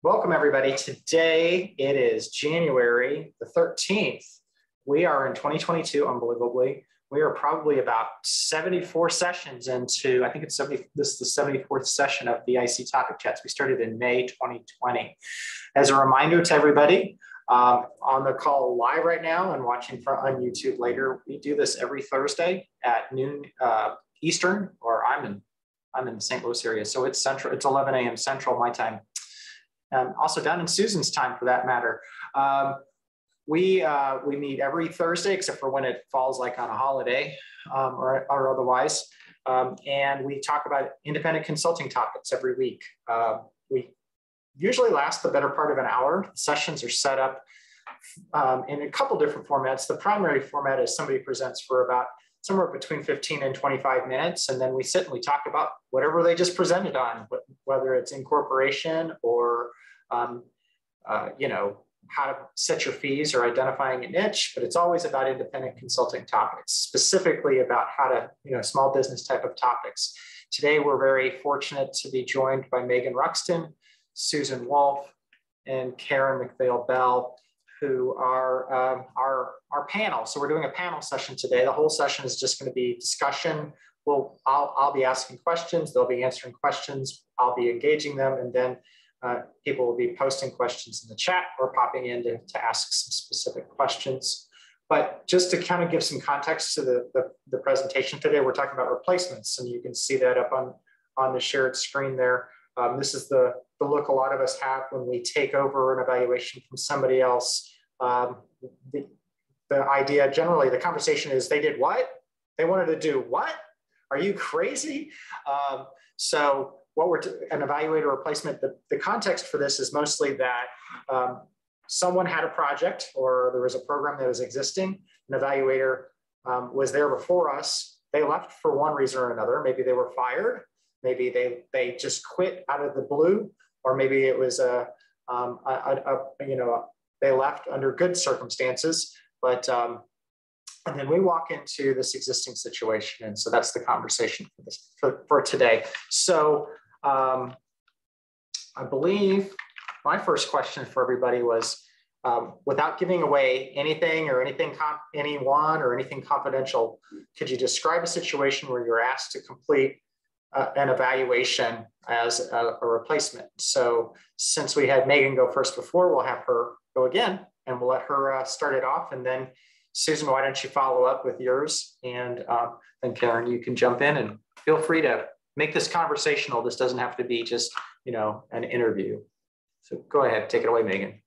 Welcome, everybody. Today, it is January the 13th. We are in 2022, unbelievably. We are probably about 74 sessions into, I think it's 70, this is the 74th session of the IC Topic Chats. We started in May 2020. As a reminder to everybody, on the call live right now and watching on YouTube later, we do this every Thursday at noon Eastern, or I'm in the St. Louis area, so it's Central. It's 11 a.m. Central, my time. Also down in Susan's time, for that matter. We meet every Thursday, except for when it falls like on a holiday or otherwise. And we talk about independent consulting topics every week. We usually last the better part of an hour. The sessions are set up in a couple different formats. The primary format is somebody presents for about somewhere between 15 and 25 minutes. And then we sit and we talk about whatever they just presented on, whether it's incorporation or, how to set your fees or identifying a niche, but it's always about independent consulting topics, specifically about how to, small business type of topics. Today, we're very fortunate to be joined by Megan Ruxton, Susan Wolf, and Karen McPhail-Bell, who are our panel. So we're doing a panel session today. The whole session is just going to be discussion. I'll be asking questions. They'll be answering questions. I'll be engaging them, and then people will be posting questions in the chat or popping in to ask some specific questions. But just to kind of give some context to the presentation today, we're talking about replacements, and you can see that up on the shared screen there. This is the look a lot of us have when we take over an evaluation from somebody else. The idea, generally, the conversation is, they did what? They wanted to do what? Are you crazy? So what an evaluator replacement, the context for this is mostly that someone had a project or there was a program that was existing. An evaluator was there before us. They left for one reason or another. Maybe they were fired. Maybe they just quit out of the blue, or maybe it was they left under good circumstances. But and then we walk into this existing situation, and so that's the conversation for today. So I believe my first question for everybody was, without giving away anything or anyone or anything confidential, could you describe a situation where you're asked to complete an evaluation as a replacement? So since we had Megan go first before, we'll have her go again, and we'll let her start it off. And then Susan, why don't you follow up with yours? And then Karen, you can jump in, and feel free to make this conversational. This doesn't have to be just, an interview. So go ahead, take it away, Megan.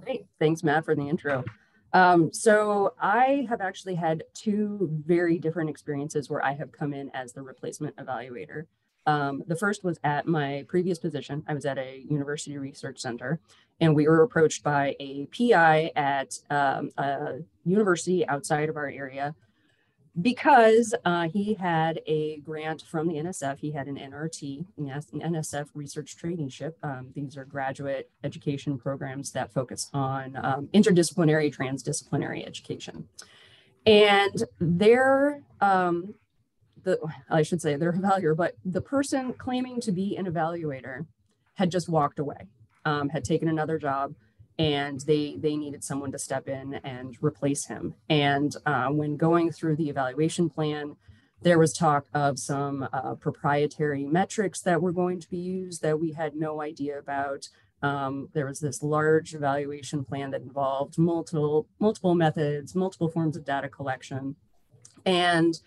Great, thanks, Matt, for the intro. So I have actually had two very different experiences where I have come in as the replacement evaluator. The first was at my previous position. I was at a university research center, and we were approached by a PI at a university outside of our area because he had a grant from the NSF. He had an NRT, an NSF research traineeship. These are graduate education programs that focus on interdisciplinary, transdisciplinary education. And their evaluator, but the person claiming to be an evaluator had just walked away, had taken another job, and they needed someone to step in and replace him. And when going through the evaluation plan, there was talk of some proprietary metrics that were going to be used that we had no idea about. There was this large evaluation plan that involved multiple methods, multiple forms of data collection. And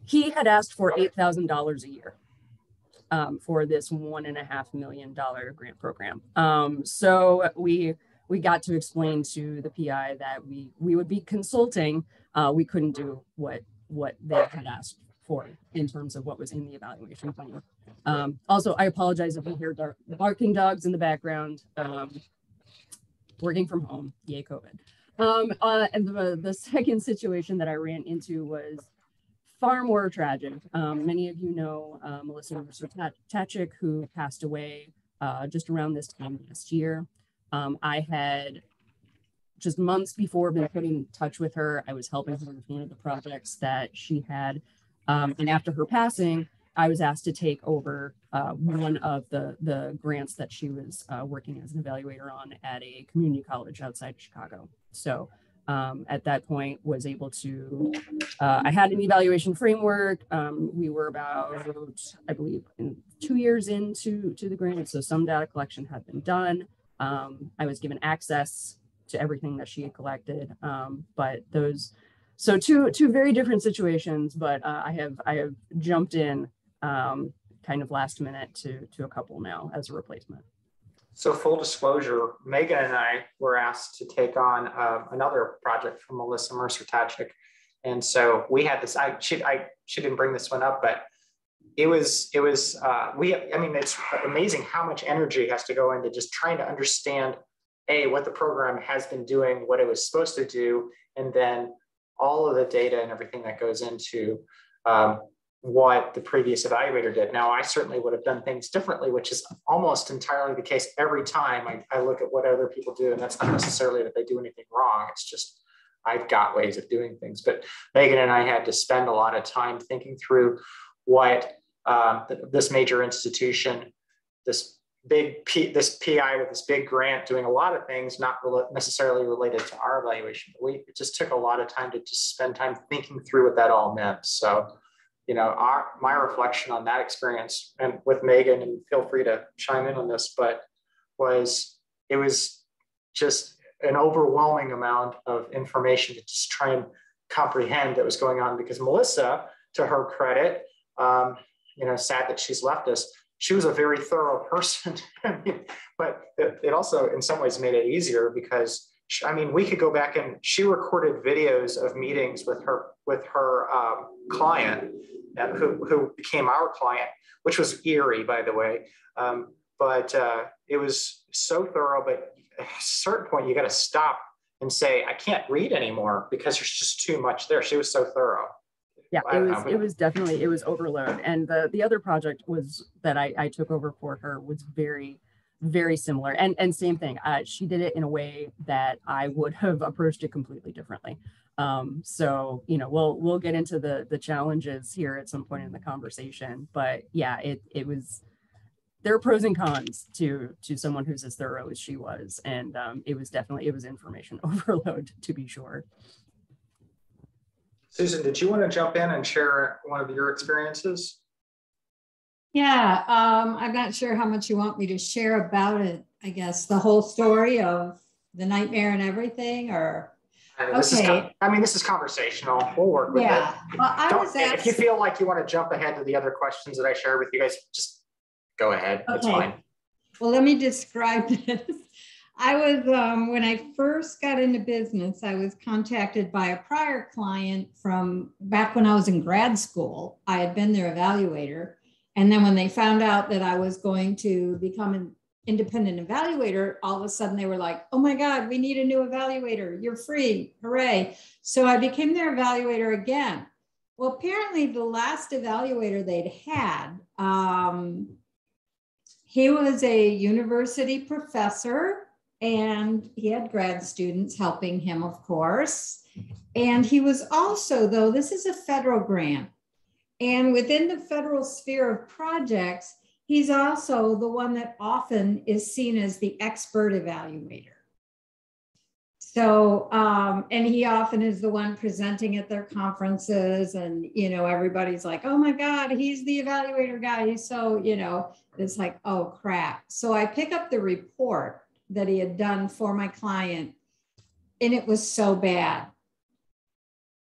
he had asked for $8,000 a year for this $1.5 million grant program. So we got to explain to the PI that we would be consulting. We couldn't do what they had asked for in terms of what was in the evaluation plan. Also, I apologize if you hear barking dogs in the background. Working from home, yay COVID. And the second situation that I ran into was far more tragic. Many of you know Melissa Tachik, who passed away just around this time last year. I had just months before been put in touch with her. I was helping her with one of the projects that she had. And after her passing, I was asked to take over one of the grants that she was working as an evaluator on at a community college outside of Chicago. So at that point was able to, I had an evaluation framework. We were about, I believe, 2 years into the grant. So some data collection had been done. I was given access to everything that she had collected. But those, so two very different situations, but I have jumped in kind of last minute to a couple now as a replacement. So full disclosure, Megan and I were asked to take on another project from Melissa Mercer-Tachik. And so we had this, she didn't bring this one up, but I mean, it's amazing how much energy has to go into just trying to understand, what the program has been doing, what it was supposed to do, and then all of the data and everything that goes into what the previous evaluator did. Now, I certainly would have done things differently, which is almost entirely the case every time I look at what other people do. And that's not necessarily that they do anything wrong. It's just, I've got ways of doing things. But Megan and I had to spend a lot of time thinking through what this major institution, this PI with this big grant doing a lot of things, not necessarily related to our evaluation. But it just took a lot of time to just spend time thinking through what that all meant. So, my reflection on that experience, and with Megan, and feel free to chime in on this, but it was just an overwhelming amount of information to just try and comprehend that was going on, because Melissa, to her credit, sad that she's left us, she was a very thorough person. But it also in some ways made it easier, because we could go back, and she recorded videos of meetings with her client, who became our client, which was eerie, by the way. But it was so thorough, but at a certain point, you got to stop and say, I can't read anymore because there's just too much there. She was so thorough. Yeah, it was definitely, it was overload. And the other project that I took over for her was very, very similar. And same thing. She did it in a way that I would have approached it completely differently. So, we'll get into the challenges here at some point in the conversation, but yeah, it was, there are pros and cons to someone who's as thorough as she was. And it was information overload, to be sure. Susan, did you want to jump in and share one of your experiences? Yeah, I'm not sure how much you want me to share about it. I guess the whole story of the nightmare and everything, or this is conversational. We'll work with it. Well, if you feel like you want to jump ahead to the other questions that I shared with you guys, just go ahead. Okay. It's fine. Well, let me describe this. I was, when I first got into business, I was contacted by a prior client from back when I was in grad school. I had been their evaluator. And then when they found out that I was going to become an independent evaluator, all of a sudden they were like, oh my God, we need a new evaluator. You're free. Hooray. So I became their evaluator again. Well, apparently the last evaluator they'd had, he was a university professor, and he had grad students helping him, of course. And he was also, though, this is a federal grant. And within the federal sphere of projects, he's also the one that often is seen as the expert evaluator. So, and he often is the one presenting at their conferences, and, everybody's like, oh my God, he's the evaluator guy. He's so, it's like, oh crap. So I pick up the report that he had done for my client, and it was so bad.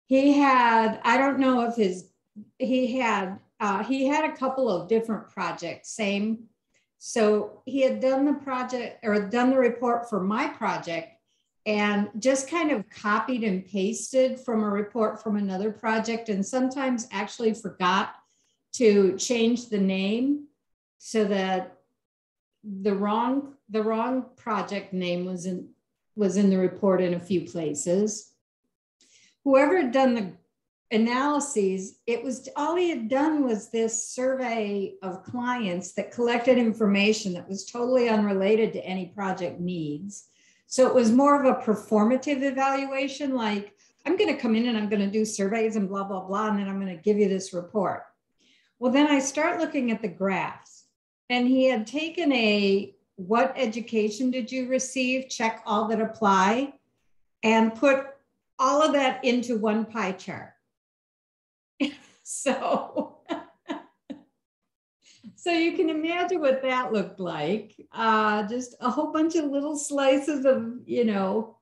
He had, I don't know if he had a couple of different projects, same. So he had done the project, or done the report for my project, and just kind of copied and pasted from a report from another project, and sometimes actually forgot to change the name so that the wrong project name was in the report in a few places. Whoever had done the analyses, all he had done was this survey of clients that collected information that was totally unrelated to any project needs. So it was more of a performative evaluation, like, I'm going to come in and I'm going to do surveys and blah, blah, blah, and then I'm going to give you this report. Well, then I start looking at the graphs, and he had taken a what education did you receive, check all that apply, and put all of that into one pie chart. So, so you can imagine what that looked like. Just a whole bunch of little slices of, it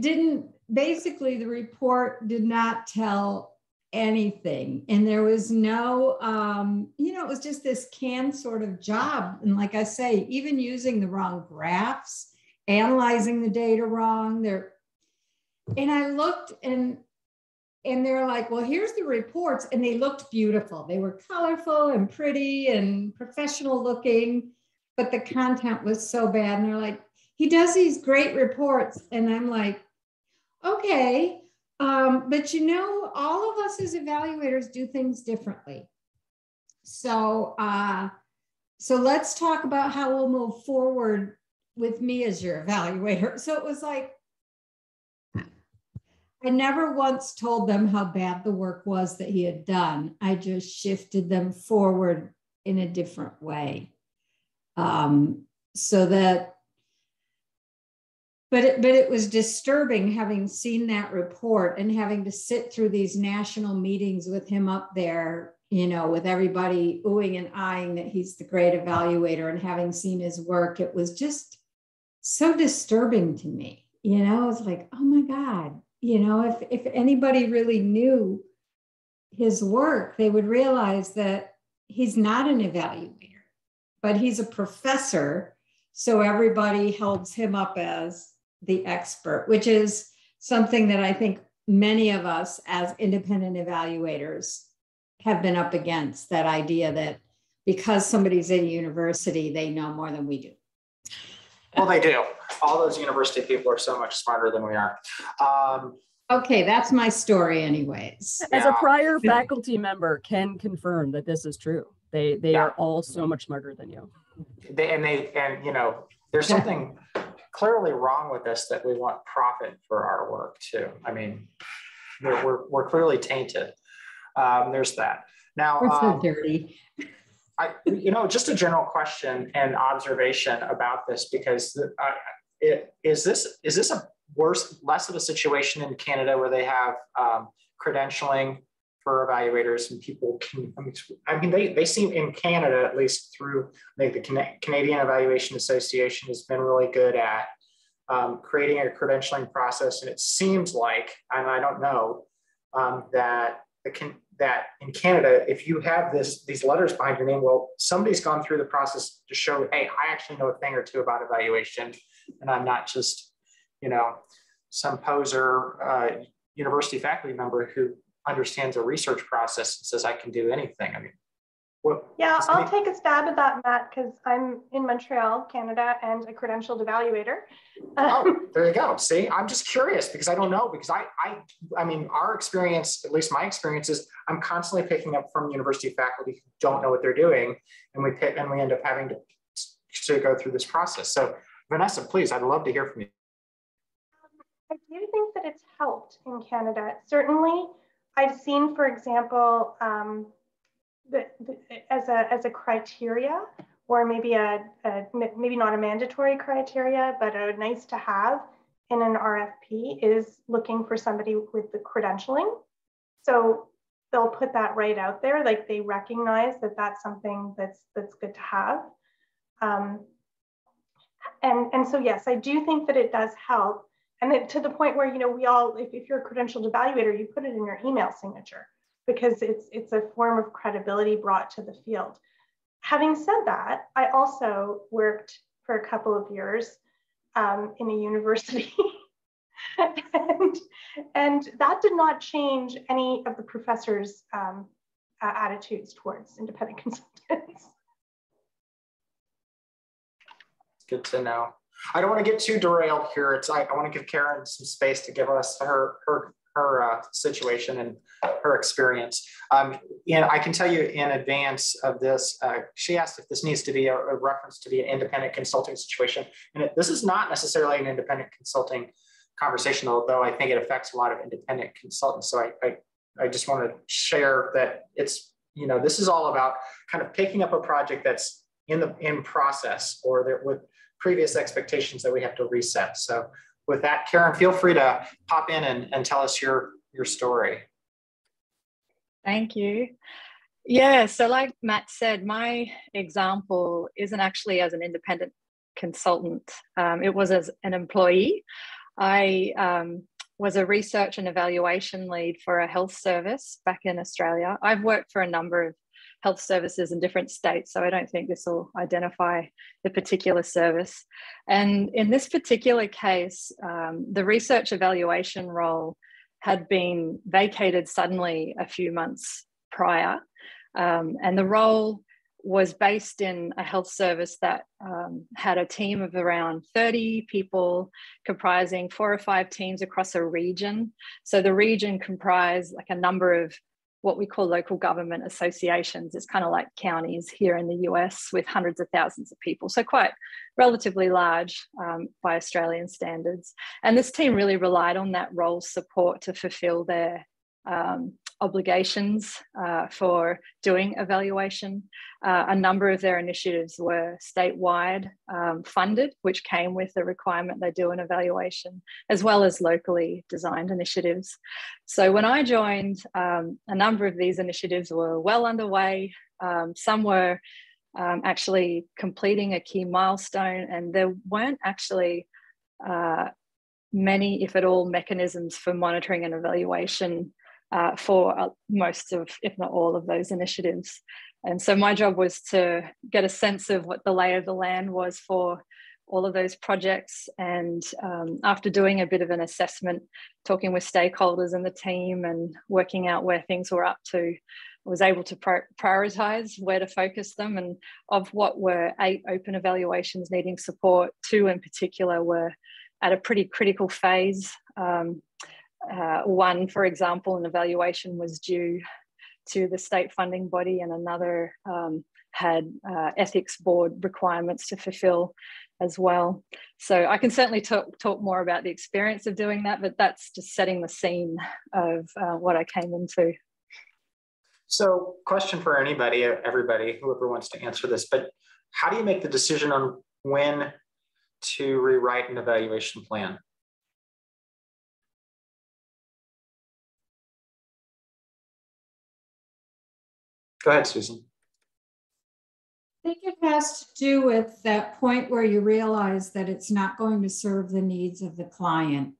didn't, basically the report did not tell anything. And there was no, it was just this canned sort of job. And like I say, even using the wrong graphs, analyzing the data wrong there. And I looked and they're like, well, here's the reports. And they looked beautiful. They were colorful and pretty and professional looking, but the content was so bad. And they're like, he does these great reports. And I'm like, okay. But all of us as evaluators do things differently. So, so let's talk about how we'll move forward with me as your evaluator. So it was like, I never once told them how bad the work was that he had done. I just shifted them forward in a different way. So that, but it was disturbing having seen that report and having to sit through these national meetings with him up there, with everybody oohing and eyeing that he's the great evaluator, and having seen his work. It was just so disturbing to me. I was like, oh my God. If anybody really knew his work, they would realize that he's not an evaluator, but he's a professor. So everybody holds him up as the expert, which is something that I think many of us as independent evaluators have been up against, that idea that because somebody's in a university, they know more than we do. Well, they do. All those university people are so much smarter than we are. Okay, that's my story anyways. As a prior faculty member, can confirm that this is true. They are all so much smarter than you. There's something clearly wrong with us, that we want profit for our work too. I mean, we're clearly tainted. There's that. Now, we're so dirty. Just a general question and observation about this, because is this a less of a situation in Canada where they have credentialing for evaluators, and people can, they seem, in Canada, at least through the Canadian Evaluation Association, has been really good at creating a credentialing process. And it seems like, and I don't know, that in Canada, if you have these letters behind your name, well, somebody's gone through the process to show, hey, I actually know a thing or two about evaluation, and I'm not just, some poser university faculty member who understands a research process and says I can do anything. I'll take a stab at that, Matt, because I'm in Montreal, Canada, and a credentialed evaluator. Oh, there you go. See, I'm just curious because I don't know, because I mean, our experience, at least my experience, is I'm constantly picking up from university faculty who don't know what they're doing, and we end up having to go through this process. So, Vanessa, please, I'd love to hear from you. I do think that it's helped in Canada. Certainly, I've seen, for example, as a criteria, or maybe maybe not a mandatory criteria, but a nice to have in an RFP, is looking for somebody with the credentialing. So they'll put that right out there, like they recognize that that's something that's good to have. And so yes, I do think that it does help. And then to the point where, we all, if you're a credentialed evaluator, you put it in your email signature, because it's a form of credibility brought to the field. Having said that, I also worked for a couple of years in a university, and that did not change any of the professors' attitudes towards independent consultants. Good to know. I don't want to get too derailed here. I want to give Karen some space to give us her situation and her experience. I can tell you in advance of this, she asked if this needs to be a reference to be an independent consulting situation. And this is not necessarily an independent consulting conversation, although I think it affects a lot of independent consultants. So I just want to share that it's this is all about kind of picking up a project that's in process, or there, with previous expectations that we have to reset. So with that, Karen, feel free to pop in and tell us your story. Thank you. Yeah, so like Matt said, my example isn't actually as an independent consultant. It was as an employee. I was a research and evaluation lead for a health service back in Australia. I've worked for a number of health services in different states, so I don't think this will identify the particular service. And in this particular case, the research evaluation role had been vacated suddenly a few months prior. And the role was based in a health service that had a team of around 30 people, comprising 4 or 5 teams across a region. So the region comprised like a number of what we call local government associations. It's kind of like counties here in the US with hundreds of thousands of people. So quite relatively large by Australian standards. And this team really relied on that role support to fulfill their obligations for doing evaluation. A number of their initiatives were statewide funded, which came with the requirement they do an evaluation, as well as locally designed initiatives. So when I joined, a number of these initiatives were well underway. Some were actually completing a key milestone, and there weren't actually many, if at all, mechanisms for monitoring and evaluation for most of, if not all of those initiatives. And so my job was to get a sense of what the lay of the land was for all of those projects. And after doing a bit of an assessment, talking with stakeholders in the team and working out where things were up to, I was able to prioritize where to focus them. And of what were 8 open evaluations needing support, 2 in particular were at a pretty critical phase. One, for example, an evaluation was due to the state funding body, and another had ethics board requirements to fulfill as well. So I can certainly talk more about the experience of doing that, but that's just setting the scene of what I came into. So question for everybody, whoever wants to answer this, but how do you make the decision on when to rewrite an evaluation plan? Go ahead, Susan. I think it has to do with that point where you realize that it's not going to serve the needs of the client.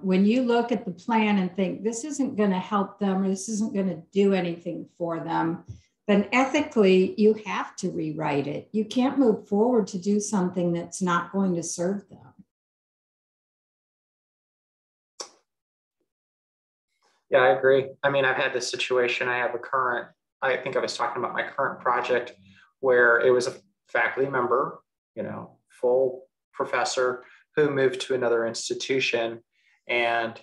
When you look at the plan and think this isn't going to help them, or this isn't going to do anything for them, then ethically you have to rewrite it. You can't move forward to do something that's not going to serve them. Yeah, I agree. I mean, I've had this situation. I think I was talking about my current project where it was a faculty member, full professor who moved to another institution. And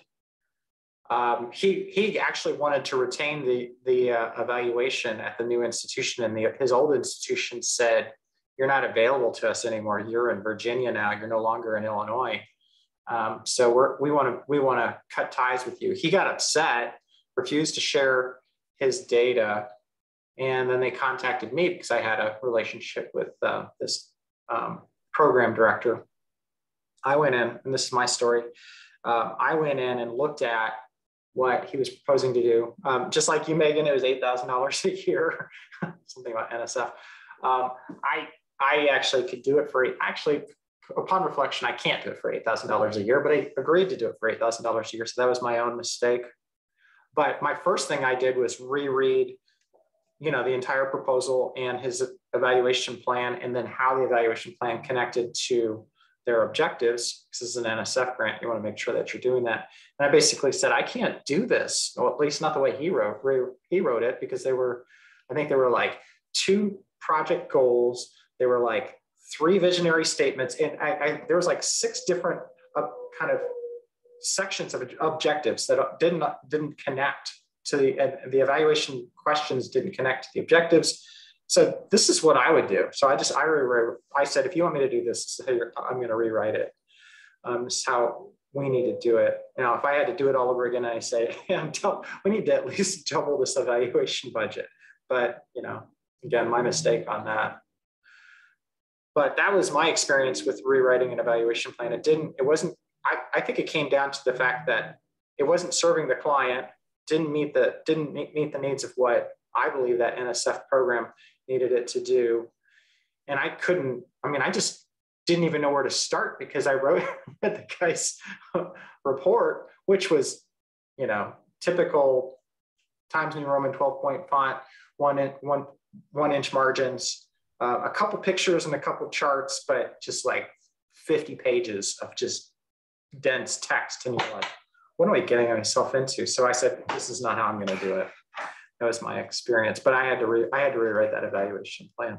he actually wanted to retain the evaluation at the new institution. And his old institution said, "You're not available to us anymore. You're in Virginia now. You're no longer in Illinois. So we want to cut ties with you." He got upset, refused to share his data, and then they contacted me because I had a relationship with this program director. I went in, and this is my story. I went in and looked at what he was proposing to do. Just like you, Megan, it was $8,000 a year, something about NSF. I actually could do it for upon reflection, I can't do it for $8,000 a year, but I agreed to do it for $8,000 a year. So that was my own mistake. But my first thing I did was reread, the entire proposal and his evaluation plan, and then how the evaluation plan connected to their objectives. This is an NSF grant. You want to make sure that you're doing that. And I basically said, I can't do this, or at least not the way he wrote it, because I think there were like 2 project goals. There were like 3 visionary statements, and there was like 6 different kind of sections of objectives that didn't connect to the evaluation questions, didn't connect to the objectives. So this is what I would do. So I said, if you want me to do this, I'm going to rewrite it. This is how we need to do it. Now, if I had to do it all over again, I say, yeah, we need to at least double this evaluation budget. But, again, my mistake on that. But that was my experience with rewriting an evaluation plan. I think it came down to the fact that it wasn't serving the client, didn't meet the needs of what I believe that NSF program needed it to do. And I just didn't even know where to start, because I read the guy's report, which was, typical Times New Roman 12-point font, one inch margins, a couple pictures and a couple charts, but just like 50 pages of just dense text. And you're like, what am I getting myself into? So I said, this is not how I'm going to do it. That was my experience, but I had to rewrite that evaluation plan.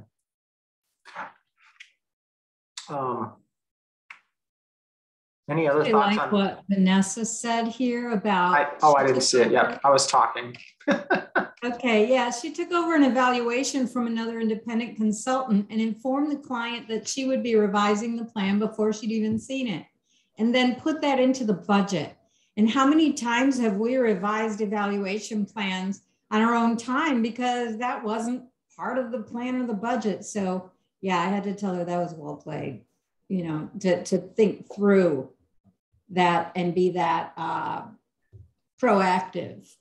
Any other thoughts on what Vanessa said here about? I didn't see it. Yeah, I was talking. Okay, yeah, she took over an evaluation from another independent consultant and informed the client that she would be revising the plan before she'd even seen it, and then put that into the budget. And how many times have we revised evaluation plans on our own time because that wasn't part of the plan or the budget? So yeah, I had to tell her that was well played, to think through that and be that proactive.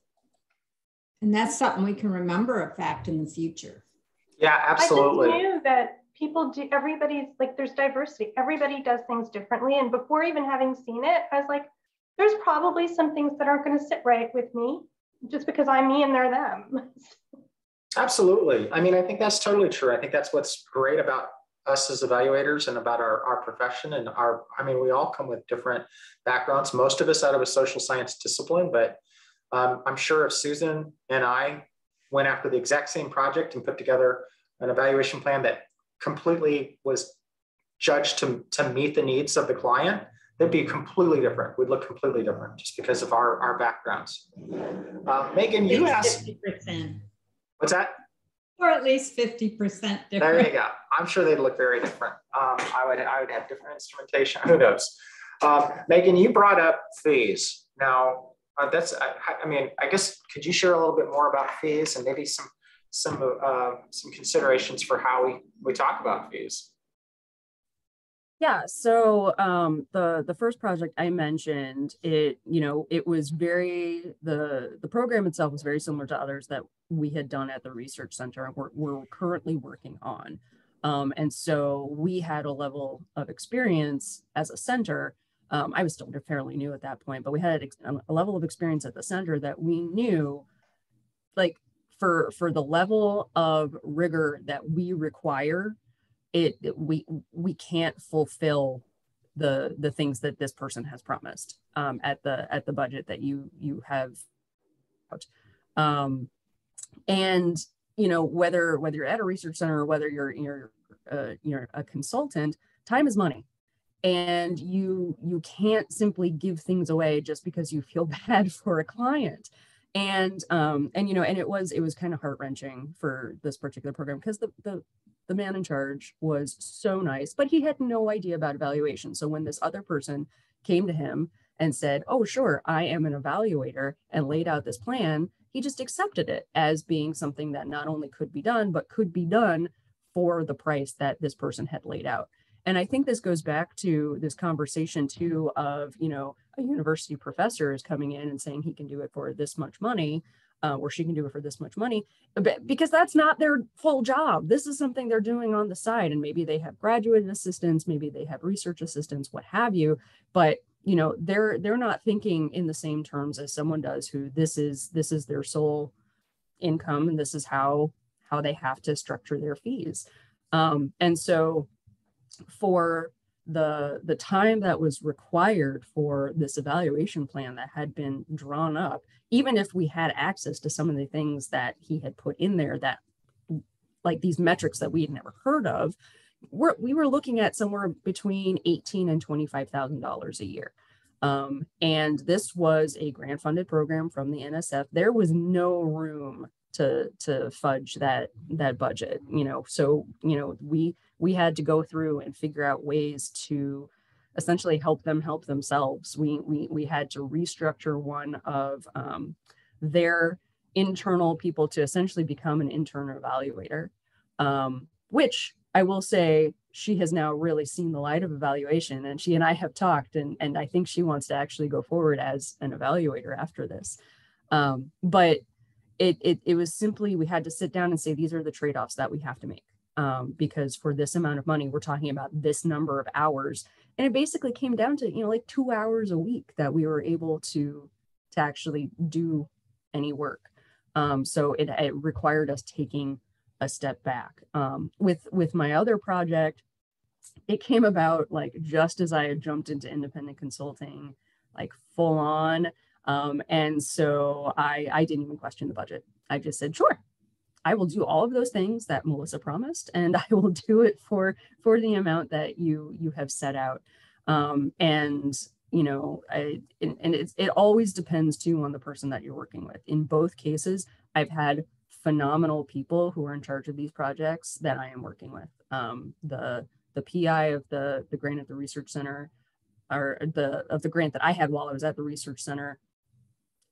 And that's something we can remember, in fact, in the future. Yeah, absolutely. I just knew that people do, everybody's like, there's diversity. Everybody does things differently. And before even having seen it, I was like, there's probably some things that aren't going to sit right with me just because I'm me and they're them. Absolutely. I think that's totally true. I think that's what's great about us as evaluators and about our profession and we all come with different backgrounds, most of us out of a social science discipline, but I'm sure if Susan and I went after the exact same project and put together an evaluation plan that completely was judged to meet the needs of the client, they'd be completely different. We'd look completely different just because of our backgrounds. Megan, you asked. 50%. What's that? Or at least 50% different. There you go. I'm sure they'd look very different. I would have different instrumentation. Who knows? Megan, you brought up fees. Now, I guess, could you share a little bit more about fees and maybe some considerations for how we talk about fees? Yeah, so the first project I mentioned, it was the program itself was very similar to others that we had done at the research center and we're currently working on. And so we had a level of experience as a center. I was still fairly new at that point, but we had a level of experience at the center that we knew, like for the level of rigor that we require, we can't fulfill the things that this person has promised at the budget that you have. And whether you're at a research center or whether you're a consultant, time is money. And you can't simply give things away just because you feel bad for a client. And it was kind of heart-wrenching for this particular program because the man in charge was so nice, but he had no idea about evaluation. So when this other person came to him and said, oh, sure, I am an evaluator, and laid out this plan, he just accepted it as being something that not only could be done, but could be done for the price that this person had laid out. And I think this goes back to this conversation too of, a university professor is coming in and saying he can do it for this much money, or she can do it for this much money, because that's not their full job. This is something they're doing on the side. And maybe they have graduate assistants, maybe they have research assistants, what have you. But, they're not thinking in the same terms as someone does who this is their sole income. And this is how they have to structure their fees. And so for the time that was required for this evaluation plan that had been drawn up, even if we had access to some of the things that he had put in there that, like these metrics that we had never heard of, we were looking at somewhere between $18,000 and $25,000 a year. And this was a grant funded program from the NSF. There was no room to fudge that budget, so we had to go through and figure out ways to essentially help them help themselves. We had to restructure one of their internal people to essentially become an intern evaluator, which I will say she has now really seen the light of evaluation, and she and I have talked, and I think she wants to actually go forward as an evaluator after this. But it was simply, we had to sit down and say, these are the trade-offs that we have to make. Because for this amount of money, we're talking about this number of hours. And it basically came down to, like 2 hours a week that we were able to actually do any work. So it required us taking a step back. With my other project, it came about like just as I had jumped into independent consulting, like full on. And so I didn't even question the budget. I just said, sure, I will do all of those things that Melissa promised, and I will do it for the amount that you have set out. And it always depends too on the person that you're working with. In both cases, I've had phenomenal people who are in charge of these projects that I am working with. The PI of the grant at the research center, or the grant that I had while I was at the research center,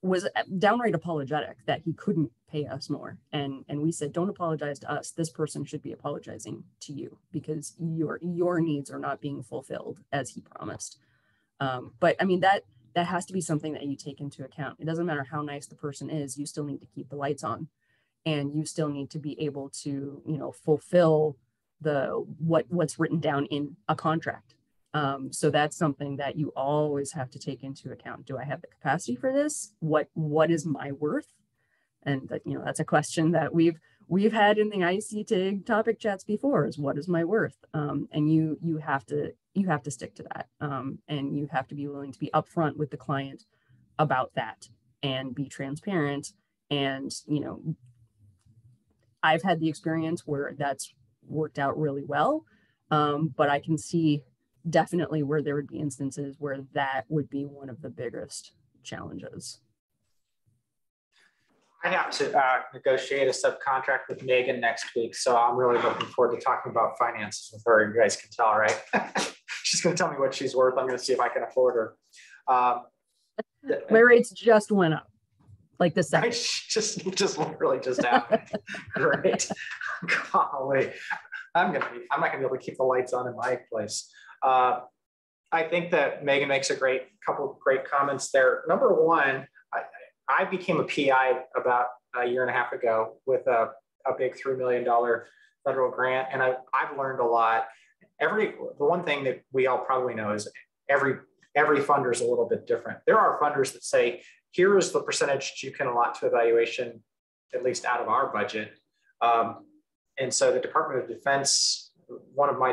was downright apologetic that he couldn't pay us more. And we said, don't apologize to us. This person should be apologizing to you because your needs are not being fulfilled as he promised. But I mean, that has to be something that you take into account. It doesn't matter how nice the person is, you still need to keep the lights on, and you still need to be able to, fulfill what's written down in a contract. So that's something that you always have to take into account. Do I have the capacity for this? What is my worth? And that's a question that we've had in the ICTIG topic chats before, is what is my worth? And you have to stick to that. And you have to be willing to be upfront with the client about that and be transparent. And, I've had the experience where that's worked out really well. But I can see definitely where there would be instances where that would be one of the biggest challenges. I have to negotiate a subcontract with Megan next week, so I'm really looking forward to talking about finances with her. You guys can tell, right? She's going to tell me what she's worth. I'm going to see if I can afford her. My rates just went up, like the second. Just literally just happened. Great. Golly. I'm not going to be able to keep the lights on in my place. I think that Megan makes a couple of great comments there. Number one, I became a PI about a year and a half ago with a big $3 million federal grant, and I've learned a lot. The one thing that we all probably know is every funder is a little bit different. There are funders that say, here is the percentage you can allot to evaluation, at least out of our budget. And so the Department of Defense, several of my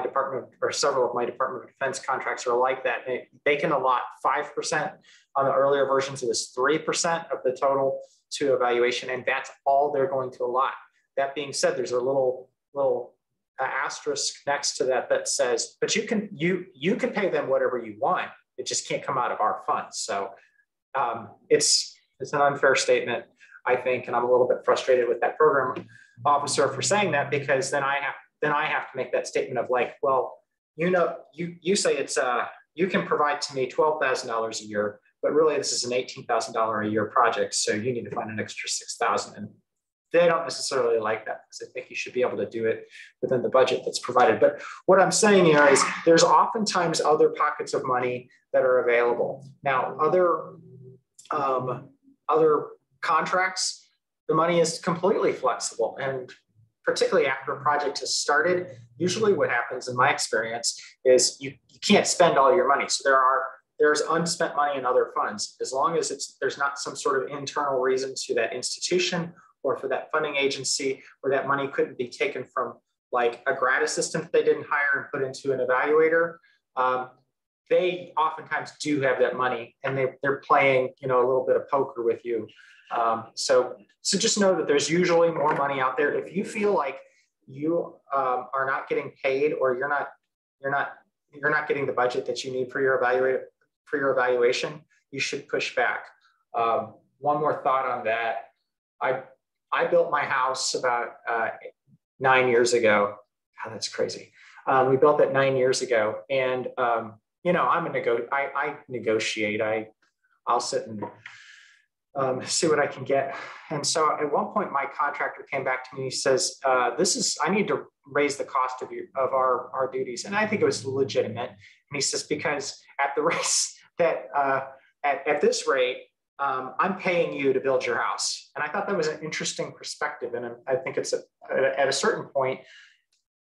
Department of Defense contracts are like that. They can allot 5%. On the earlier versions, it was 3% of the total to evaluation, and that's all they're going to allot. That being said, there's a little asterisk next to that says, but you can pay them whatever you want. It just can't come out of our funds. So it's an unfair statement, I think, and I'm a little bit frustrated with that program officer for saying that, because then I have to make that statement of like, well, you say it's you can provide to me $12,000 a year, but really this is an $18,000 a year project, so you need to find an extra $6,000. And they don't necessarily like that, because I think you should be able to do it within the budget that's provided. But what I'm saying here is there's oftentimes other pockets of money that are available. Now, other contracts, the money is completely flexible, and particularly after a project has started, usually what happens in my experience is you can't spend all your money. So there's unspent money in other funds. As long as there's not some sort of internal reason to that institution or for that funding agency where that money couldn't be taken from like a grad assistant they didn't hire and put into an evaluator, they oftentimes do have that money, and they're playing, a little bit of poker with you. So just know that there's usually more money out there. If you feel like you are not getting paid, or you're not getting the budget that you need for your evaluation, you should push back. One more thought on that. I built my house about 9 years ago. God, that's crazy. We built it 9 years ago, and I'm I negotiate. I'll sit and see what I can get. And so at one point, my contractor came back to me and he says, I need to raise the cost of our duties. And I think it was legitimate. And he says, because at the race that at this rate, I'm paying you to build your house. And I thought that was an interesting perspective. And I think it's at a certain point,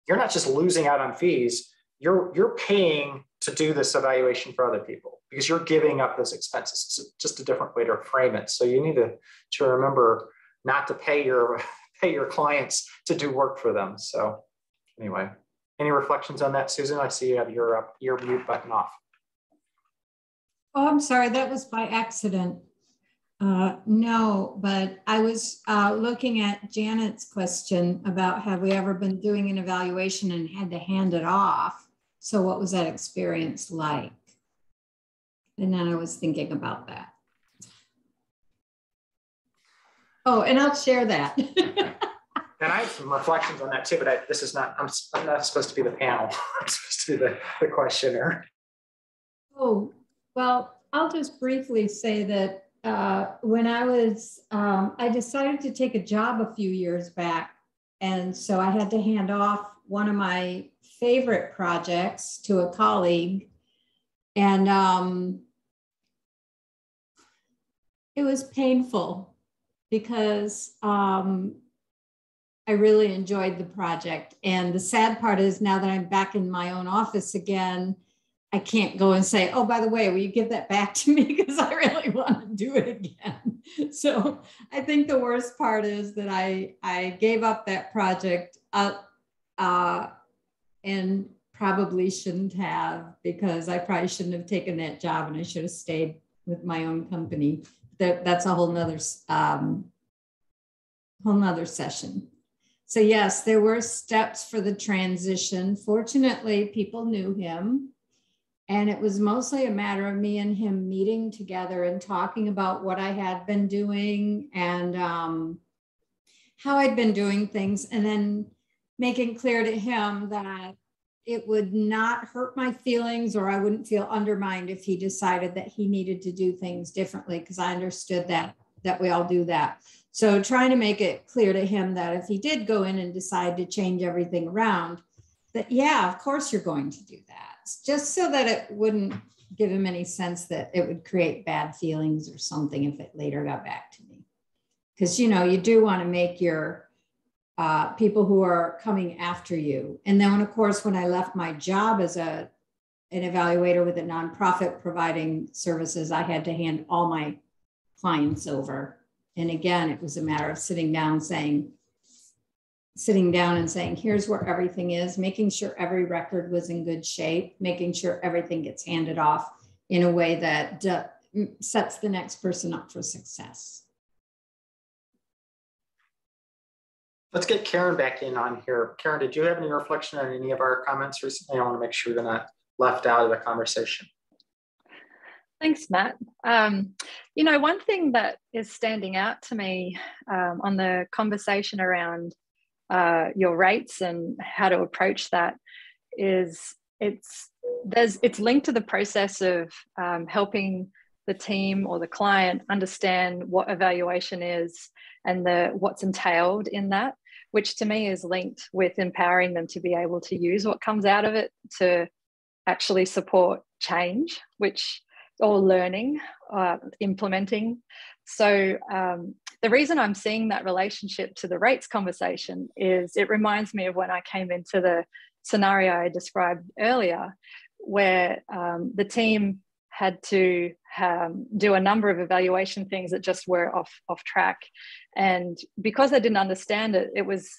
you're not just losing out on fees, you're paying to do this evaluation for other people because you're giving up those expenses. It's just a different way to frame it. So you need to remember not to pay your clients to do work for them. So anyway, any reflections on that, Susan? I see you have your mute button off. Oh, I'm sorry, that was by accident. No, but I was looking at Janet's question about have we ever been doing an evaluation and had to hand it off? So what was that experience like? And then I was thinking about that. Oh, and I'll share that. And I have some reflections on that too, but this is not, I'm not supposed to be the panel. I'm supposed to be the questioner. Oh, well, I'll just briefly say that when I decided to take a job a few years back. And so I had to hand off one of my favorite projects to a colleague. And it was painful because I really enjoyed the project. And the sad part is now that I'm back in my own office again, I can't go and say, oh, by the way, will you give that back to me? Because I really want to do it again. So I think the worst part is that I gave up that project and probably shouldn't have, because I probably shouldn't have taken that job and I should have stayed with my own company. That's a whole nother session. So yes, there were steps for the transition. Fortunately, people knew him. And it was mostly a matter of me and him meeting together and talking about what I had been doing and how I'd been doing things, and then making clear to him that it would not hurt my feelings or I wouldn't feel undermined if he decided that he needed to do things differently, because I understood that we all do that. So trying to make it clear to him that if he did go in and decide to change everything around, that yeah, of course you're going to do that. Just so that it wouldn't give him any sense that it would create bad feelings or something if it later got back to me. Because, you do want to make your people who are coming after you. And then, of course, when I left my job as an evaluator with a nonprofit providing services, I had to hand all my clients over. And again, it was a matter of sitting down and saying, here's where everything is, making sure every record was in good shape, making sure everything gets handed off in a way that sets the next person up for success. Let's get Karen back in on here. Karen, did you have any reflection on any of our comments recently? I want to make sure they're not left out of the conversation. Thanks, Matt. One thing that is standing out to me on the conversation around your rates and how to approach that is it's linked to the process of helping the team or the client understand what evaluation is and what's entailed in that, which to me is linked with empowering them to be able to use what comes out of it to actually support change, or learning, implementing. So the reason I'm seeing that relationship to the rates conversation is it reminds me of when I came into the scenario I described earlier, where the team had to do a number of evaluation things that just were off track. And because I didn't understand it, it was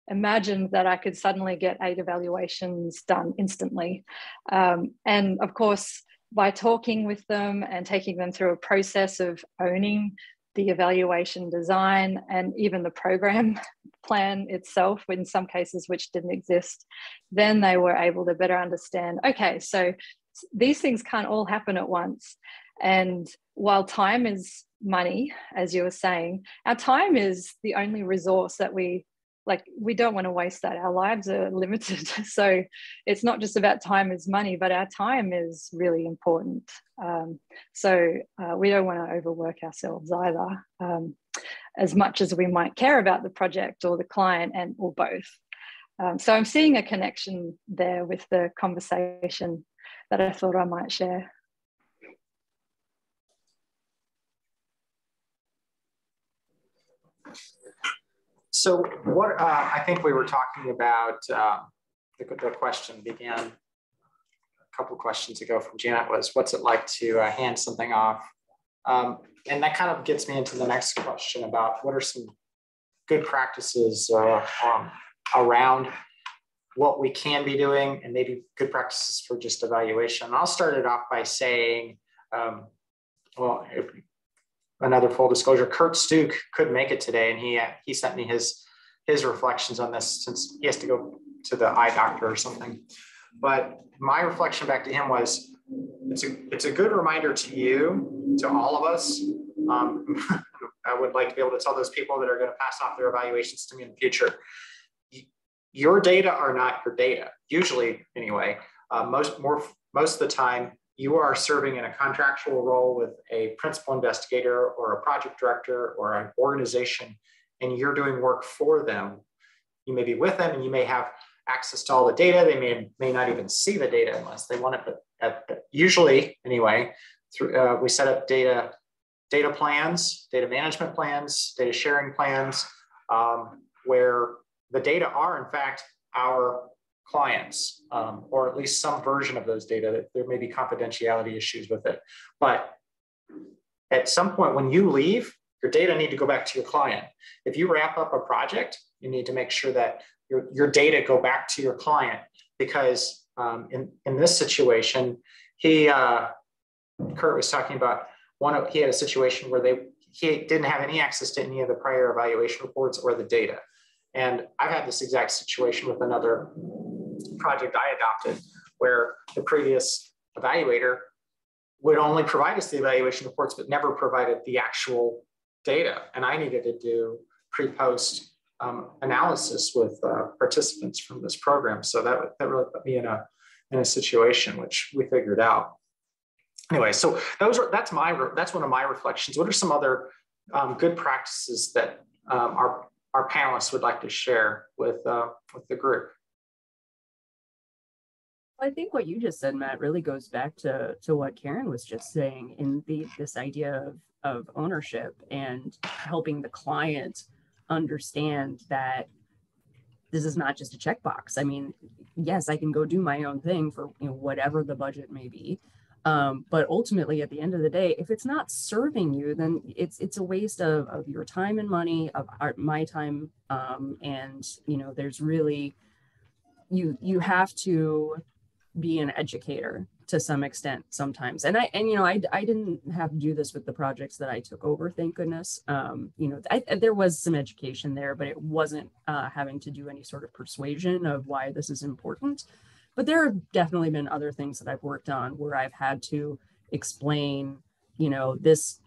imagined that I could suddenly get 8 evaluations done instantly. And of course, by talking with them and taking them through a process of owning the evaluation design and even the program plan itself, in some cases which didn't exist, then they were able to better understand, okay, so these things can't all happen at once. And while time is money, as you were saying, our time is the only resource that we like, we don't want to waste that. Our lives are limited. So it's not just about time is money, but our time is really important. So we don't want to overwork ourselves either, as much as we might care about the project or the client, and or both. So I'm seeing a connection there with the conversation that I thought I might share. So what I think we were talking about, the question began a couple of questions ago from Janet, was what's it like to hand something off? And that kind of gets me into the next question about what are some good practices around what we can be doing, and maybe good practices for just evaluation. And I'll start it off by saying, another full disclosure, Kurt Stuke couldn't make it today, and he sent me his reflections on this, since he has to go to the eye doctor or something. But my reflection back to him was, it's a good reminder to you, to all of us. I would like to be able to tell those people that are going to pass off their evaluations to me in the future, your data are not your data. Usually, anyway, most of the time, you are serving in a contractual role with a principal investigator or a project director or an organization, and you're doing work for them. You may be with them, and you may have access to all the data. They may not even see the data unless they want it. But usually, anyway, we set up data plans, data management plans, data sharing plans, where the data are, in fact, our clients, or at least some version of those data. That there may be confidentiality issues with it. But at some point when you leave, your data need to go back to your client. If you wrap up a project, you need to make sure that your data go back to your client, because in this situation, Kurt was talking about he had a situation where he didn't have any access to any of the prior evaluation reports or the data. And I've had this exact situation with another project I adopted, where the previous evaluator would only provide us the evaluation reports, but never provided the actual data. And I needed to do pre-post analysis with participants from this program. So that really put me in a situation which we figured out. Anyway, so that's one of my reflections. What are some other good practices that our panelists would like to share with the group? I think what you just said, Matt, really goes back to what Karen was just saying in this idea of ownership and helping the client understand that this is not just a checkbox. I mean, yes, I can go do my own thing for whatever the budget may be. But ultimately, at the end of the day, if it's not serving you, then it's a waste of your time and money, of my time. And, there's really, you have to be an educator to some extent sometimes. And I didn't have to do this with the projects that I took over, thank goodness. There was some education there, but it wasn't having to do any sort of persuasion of why this is important. But there have definitely been other things that I've worked on where I've had to explain, this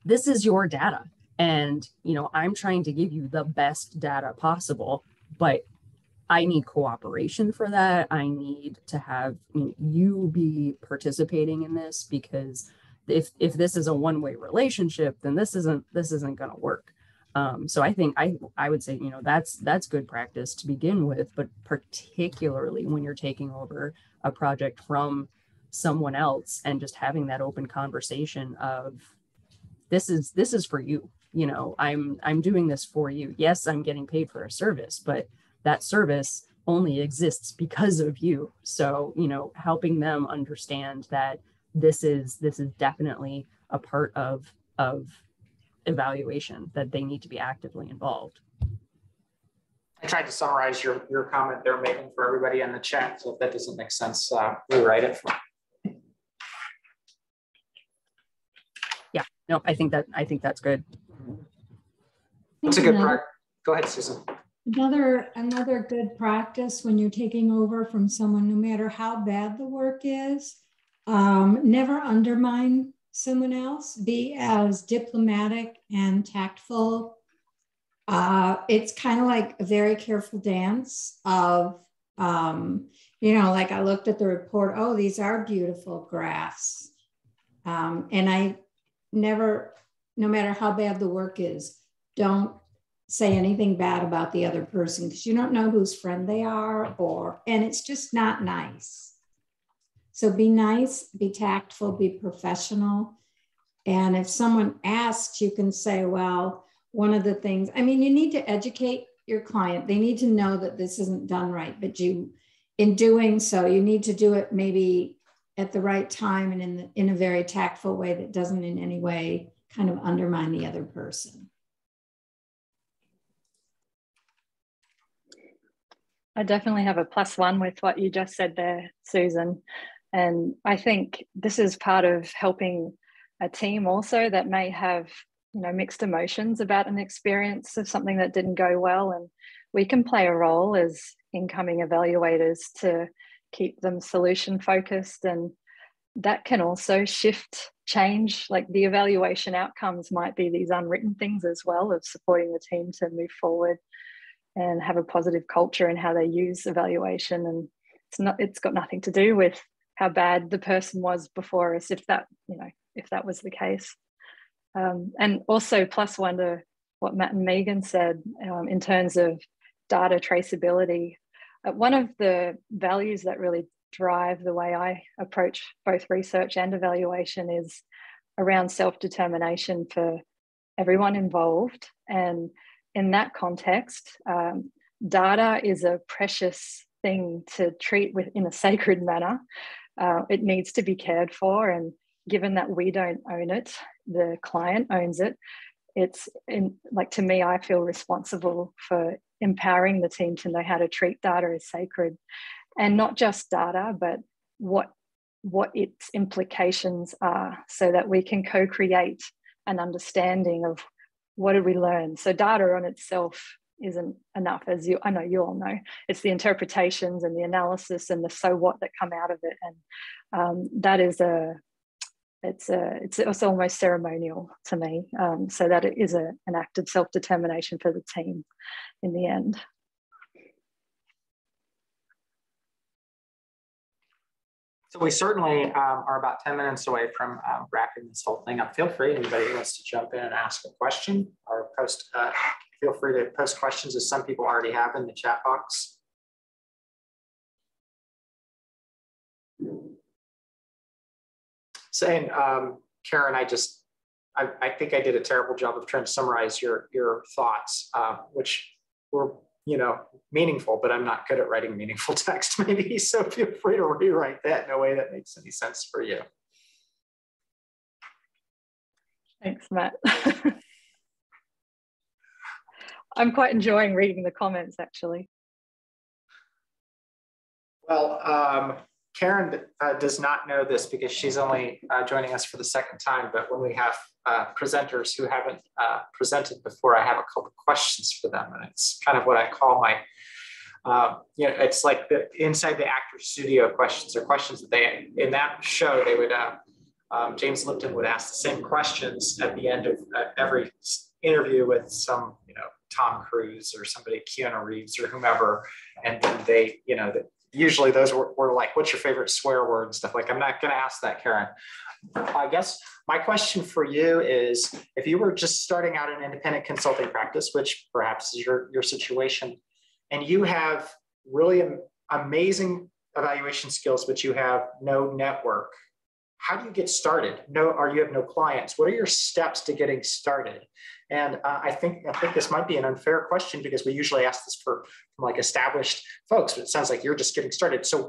is your data. And, I'm trying to give you the best data possible, but I need cooperation for that. I need to have you be participating in this, because if this is a one-way relationship, then this isn't going to work. So I think I would say, that's good practice to begin with, but particularly when you're taking over a project from someone else and just having that open conversation of this is for you. I'm doing this for you. Yes, I'm getting paid for a service, but that service only exists because of you. So, helping them understand that this is definitely a part of evaluation, that they need to be actively involved. I tried to summarize your comment there, Megan, for everybody in the chat. So if that doesn't make sense, rewrite it for me. Yeah, no, I think that's good. That's a good part. Go ahead, Susan. Another good practice when you're taking over from someone, no matter how bad the work is, never undermine someone else. Be as diplomatic and tactful It's kind of like a very careful dance of, you know, like I looked at the report, oh, these are beautiful graphs. And I never, no matter how bad the work is, don't say anything bad about the other person because you don't know whose friend they are, and it's just not nice. So be nice, be tactful, be professional. And if someone asks, you can say, well, one of the things, I mean, you need to educate your client. They need to know that this isn't done right, but in doing so, you need to do it maybe at the right time and in a very tactful way that doesn't in any way kind of undermine the other person. I definitely have a +1 with what you just said there, Susan. And I think this is part of helping a team also that may have, you know, mixed emotions about an experience of something that didn't go well. And we can play a role as incoming evaluators to keep them solution focused. And that can also change, like the evaluation outcomes might be these unwritten things as well of supporting the team to move forward and have a positive culture in how they use evaluation. And it's got nothing to do with how bad the person was before us, if that was the case. And also +1 to what Matt and Megan said in terms of data traceability. One of the values that really drive the way I approach both research and evaluation is around self-determination for everyone involved. And in that context, data is a precious thing to treat in a sacred manner. It needs to be cared for, and given that we don't own it, the client owns it. To me, I feel responsible for empowering the team to know how to treat data as sacred, and not just data, but what its implications are, so that we can co-create an understanding of what did we learn. So data on itself isn't enough, I know you all know. It's the interpretations and the analysis and the so what that come out of it, and that is it's almost ceremonial to me. So that it is an act of self-determination for the team in the end. So we certainly are about 10 minutes away from wrapping this whole thing up. Feel free, anybody who wants to jump in and ask a question or post, feel free to post questions, as some people already have in the chat box. Saying, Karen, I think I did a terrible job of trying to summarize your thoughts, which were, you know, meaningful, but I'm not good at writing meaningful text maybe. So feel free to rewrite that in a way that makes any sense for you. Thanks, Matt. I'm quite enjoying reading the comments, actually. Well, Karen does not know this because she's only joining us for the second time, but when we have presenters who haven't presented before, I have a couple of questions for them. And it's kind of what I call my, it's like the inside the actor studio questions, or questions that they, in that show, they would, James Lipton would ask the same questions at the end of every interview with some, you know, Tom Cruise or somebody, Keanu Reeves or whomever. And then they, you know, usually those were like, what's your favorite swear word, stuff like. I'm not going to ask that, Karen. I guess my question for you is, if you were just starting out an independent consulting practice, which perhaps is your situation, and you have really amazing evaluation skills, but you have no network, how do you get started? Or you have no clients. What are your steps to getting started? And I think this might be an unfair question, because we usually ask this from like established folks, but it sounds like you're just getting started. So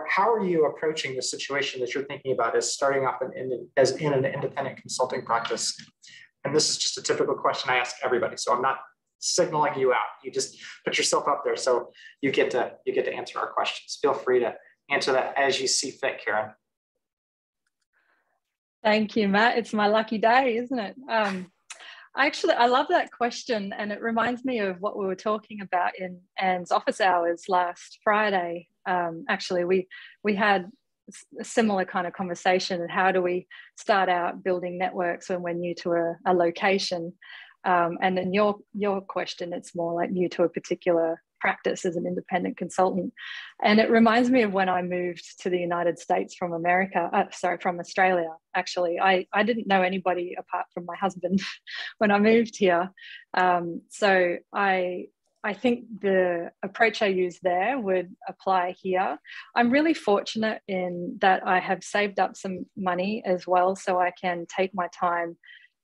how are you approaching the situation that you're thinking about as starting off as in an independent consulting practice? And this is just a typical question I ask everybody. So I'm not signaling you out. You just put yourself up there, so you get to answer our questions. Feel free to answer that as you see fit, Karen. Thank you, Matt. It's my lucky day, isn't it? I love that question, and it reminds me of what we were talking about in Anne's office hours last Friday. Actually, we had a similar kind of conversation, and how do we start out building networks when we're new to a location? And in your question, it's more like new to a particular practice as an independent consultant. And it reminds me of when I moved to the United States from from Australia, actually. I didn't know anybody apart from my husband when I moved here. So I think the approach I used there would apply here. I'm really fortunate in that I have saved up some money as well, so I can take my time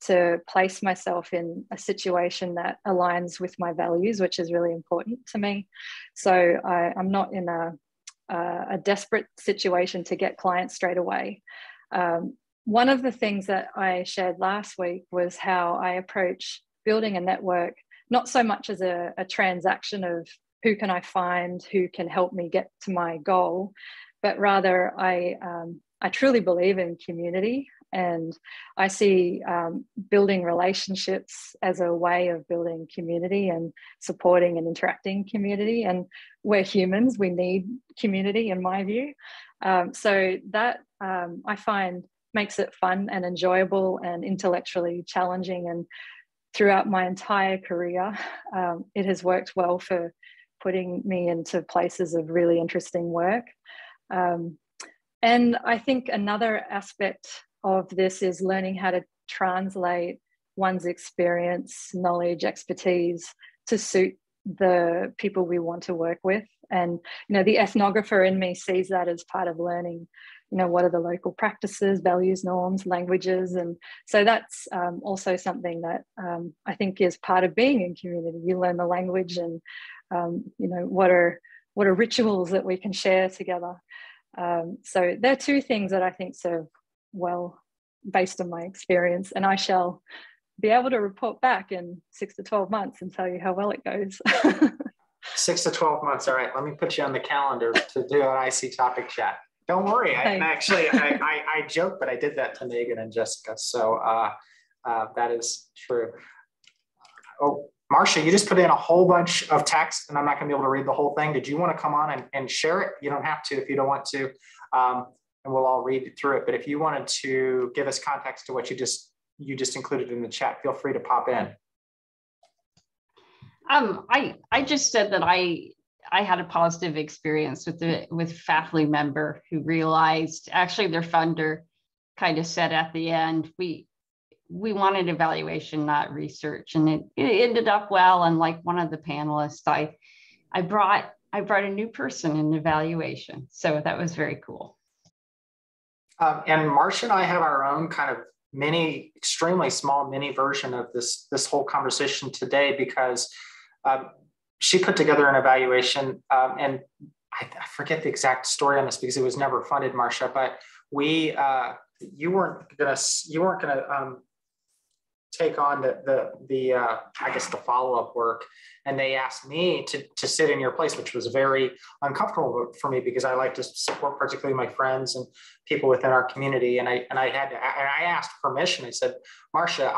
to place myself in a situation that aligns with my values, which is really important to me. So I'm not in a desperate situation to get clients straight away. One of the things that I shared last week was how I approach building a network, not so much as a transaction of who can I find, who can help me get to my goal, but rather I truly believe in community. And I see building relationships as a way of building community and supporting and interacting community. And we're humans, we need community in my view. So that I find makes it fun and enjoyable and intellectually challenging. And throughout my entire career, it has worked well for putting me into places of really interesting work. And I think another aspect of this is learning how to translate one's experience, knowledge, expertise to suit the people we want to work with. And, the ethnographer in me sees that as part of learning, what are the local practices, values, norms, languages. And so that's also something that I think is part of being in community. You learn the language and, what are rituals that we can share together. So there are two things that I think serve well based on my experience, and I shall be able to report back in 6 to 12 months and tell you how well it goes. 6 to 12 months. All right, let me put you on the calendar to do an IC topic chat. Don't worry. I joke, but I did that to Megan and Jessica. So that is true. Oh, Marcia, you just put in a whole bunch of text and I'm not going to be able to read the whole thing. Did you want to come on and share it? You don't have to if you don't want to. And we'll all read through it. But if you wanted to give us context to what you just included in the chat, feel free to pop in. I just said that I had a positive experience with faculty member who realized, actually their funder kind of said at the end, we wanted evaluation, not research, and it ended up well. And like one of the panelists, I brought a new person in evaluation, so that was very cool. And Marcia and I have our own kind of extremely small mini version of this whole conversation today, because she put together an evaluation, and I forget the exact story on this because it was never funded, Marcia. But you weren't gonna take on the I guess the follow-up work, and they asked me to sit in your place, which was very uncomfortable for me because I like to support particularly my friends and people within our community, and I asked permission. I said, Marcia,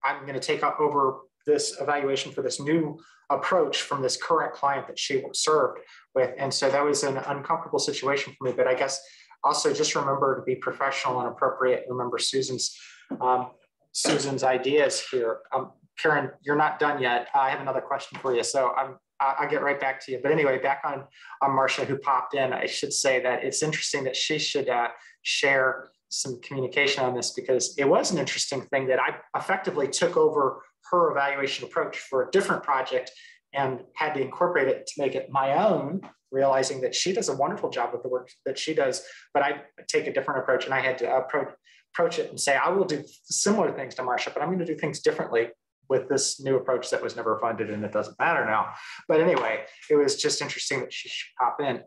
I'm going to take over this evaluation for this new approach from this current client that she served with, and so that was an uncomfortable situation for me. But I guess also just remember to be professional and appropriate. Remember Susan's ideas here. Karen, you're not done yet. I have another question for you, so I'll get right back to you. But anyway, back on Marcia, who popped in, I should say that it's interesting that she should share some communication on this, because it was an interesting thing that I effectively took over her evaluation approach for a different project and had to incorporate it to make it my own, realizing that she does a wonderful job with the work that she does, but I take a different approach, and I had to approach it and say, I will do similar things to Marcia, but I'm going to do things differently with this new approach that was never funded, and it doesn't matter now. But anyway, it was just interesting that she should pop in.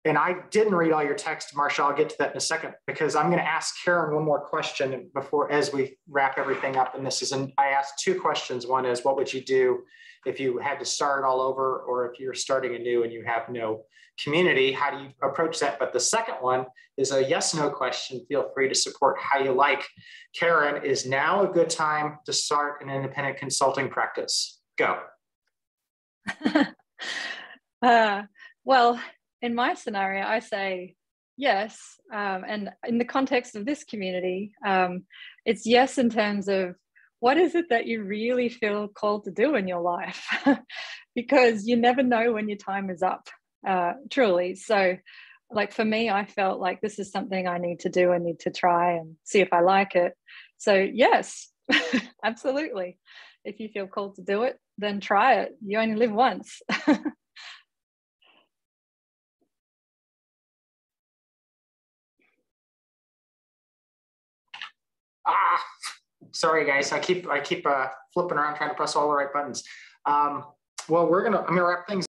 And I didn't read all your text, Marcia. I'll get to that in a second, because I'm going to ask Karen one more question as we wrap everything up. And I asked two questions. One is, what would you do if you had to start all over, or if you're starting anew and you have no community? How do you approach that? But the second one is a yes/no question. Feel free to support how you like. Karen, is now a good time to start an independent consulting practice? Go. Well, in my scenario, I say yes. And in the context of this community, it's yes in terms of what is it that you really feel called to do in your life? Because you never know when your time is up, truly. So like for me, I felt like this is something I need to do. I need to try and see if I like it. So yes, absolutely. If you feel called to do it, then try it. You only live once. Sorry guys, I keep flipping around trying to press all the right buttons. Well, I'm gonna wrap things